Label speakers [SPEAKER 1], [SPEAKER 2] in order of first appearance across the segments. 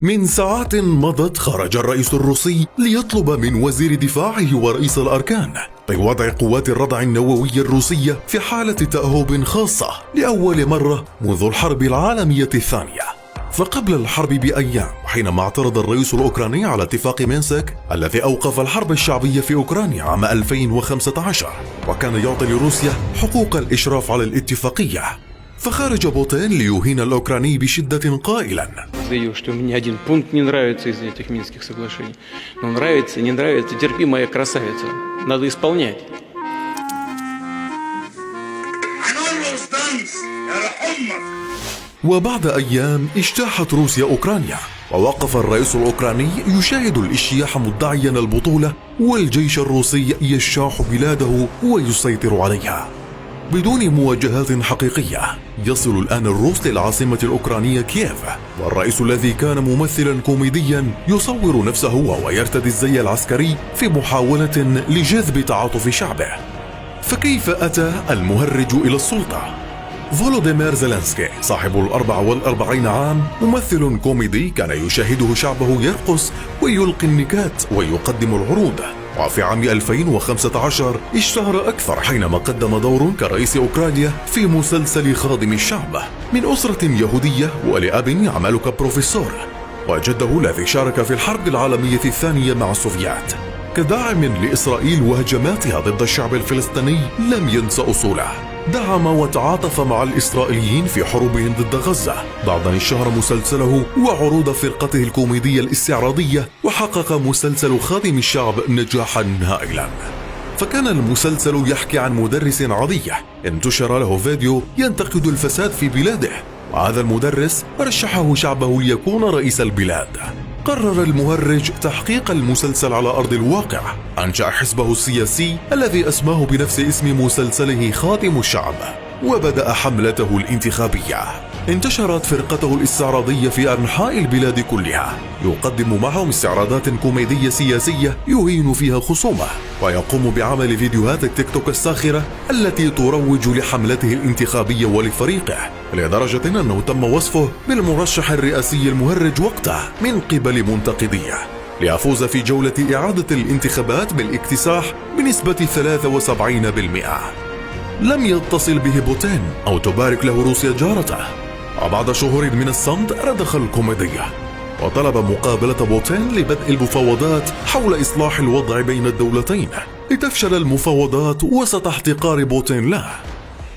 [SPEAKER 1] من ساعات مضت خرج الرئيس الروسي ليطلب من وزير دفاعه ورئيس الأركان بوضع قوات الردع النووي الروسية في حالة تأهب خاصة لأول مرة منذ الحرب العالمية الثانية. فقبل الحرب بأيام، حينما اعترض الرئيس الأوكراني على اتفاق مينسك الذي أوقف الحرب الشعبية في أوكرانيا عام 2015 وكان يعطي لروسيا حقوق الإشراف على الاتفاقية، فخرج بوتين ليهين الأوكراني بشدة قائلا:
[SPEAKER 2] заявил, что мне один пункт не нравится из этих Минских соглашений. Но нравится, не нравится, терпи, моя красавица. Надо исполнять.
[SPEAKER 1] وبعد أيام اجتاحت روسيا أوكرانيا، ووقف الرئيس الأوكراني يشاهد الإجتياح مدعيا البطولة، والجيش الروسي يجتاح بلاده ويسيطر عليها بدون مواجهات حقيقية. يصل الآن الروس للعاصمة الأوكرانية كييف، والرئيس الذي كان ممثلا كوميديا يصور نفسه وهو يرتدي الزي العسكري في محاولة لجذب تعاطف شعبه. فكيف أتى المهرج إلى السلطة؟ فولوديمير زيلينسكي صاحب 44 عام، ممثل كوميدي كان يشاهده شعبه يرقص ويلقي النكات ويقدم العروض. وفي عام 2015 اشتهر أكثر حينما قدم دور كرئيس أوكرانيا في مسلسل خادم الشعب من أسرة يهودية ولأب يعمل كبروفيسور، وجده الذي شارك في الحرب العالمية الثانية مع السوفيات. كداعم لإسرائيل وهجماتها ضد الشعب الفلسطيني لم ينسى أصوله، دعم وتعاطف مع الإسرائيليين في حروبهم ضد غزة، بعد أن اشتهر مسلسله وعروض فرقته الكوميدية الاستعراضية، وحقق مسلسل خادم الشعب نجاحا هائلا. فكان المسلسل يحكي عن مدرس عادي انتشر له فيديو ينتقد الفساد في بلاده، وهذا المدرس رشحه شعبه ليكون رئيس البلاد. قرر المهرج تحقيق المسلسل على أرض الواقع، أنشأ حزبه السياسي الذي أسماه بنفس اسم مسلسله خادم الشعب، وبدأ حملته الانتخابية. انتشرت فرقته الاستعراضية في أنحاء البلاد كلها، يقدم معهم استعراضات كوميدية سياسية يهين فيها خصومه، ويقوم بعمل فيديوهات التيك توك الساخرة التي تروج لحملته الانتخابية ولفريقه، لدرجة أنه تم وصفه بالمرشح الرئاسي المهرج وقته من قبل منتقديه، ليفوز في جولة إعادة الانتخابات بالاكتساح بنسبة 73%. لم يتصل به بوتين أو تبارك له روسيا جارته، وبعد شهور من الصمت رضخ الكوميدية وطلب مقابلة بوتين لبدء المفاوضات حول إصلاح الوضع بين الدولتين، لتفشل المفاوضات وسط احتقار بوتين له.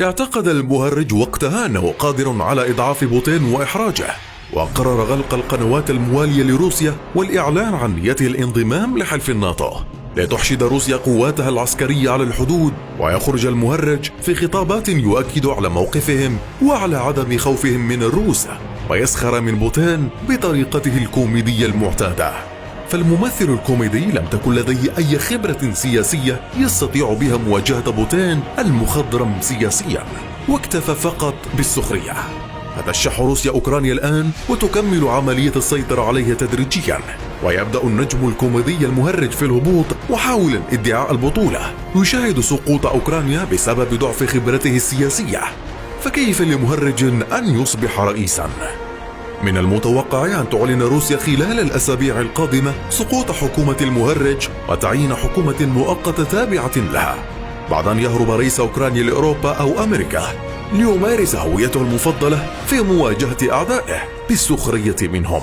[SPEAKER 1] اعتقد المهرج وقتها أنه قادر على إضعاف بوتين وإحراجه، وقرر غلق القنوات الموالية لروسيا والإعلان عن نيته الانضمام لحلف الناتو، لتحشد روسيا قواتها العسكرية على الحدود. ويخرج المهرج في خطابات يؤكد على موقفهم وعلى عدم خوفهم من الروس، ويسخر من بوتين بطريقته الكوميدية المعتادة. فالممثل الكوميدي لم تكن لديه أي خبرة سياسية يستطيع بها مواجهة بوتين المخضرم سياسيا، واكتفى فقط بالسخرية. فتشح روسيا أوكرانيا الآن وتكمل عملية السيطرة عليها تدريجيا، ويبدأ النجم الكوميدي المهرج في الهبوط وحاول ادعاء البطولة. يشاهد سقوط أوكرانيا بسبب ضعف خبرته السياسية، فكيف لمهرج أن يصبح رئيسا؟ من المتوقع أن تعلن روسيا خلال الأسابيع القادمة سقوط حكومة المهرج وتعيين حكومة مؤقتة تابعة لها، بعد أن يهرب رئيس أوكرانيا لأوروبا أو أمريكا ليمارس هويته المفضلة في مواجهة أعدائه بالسخرية منهم.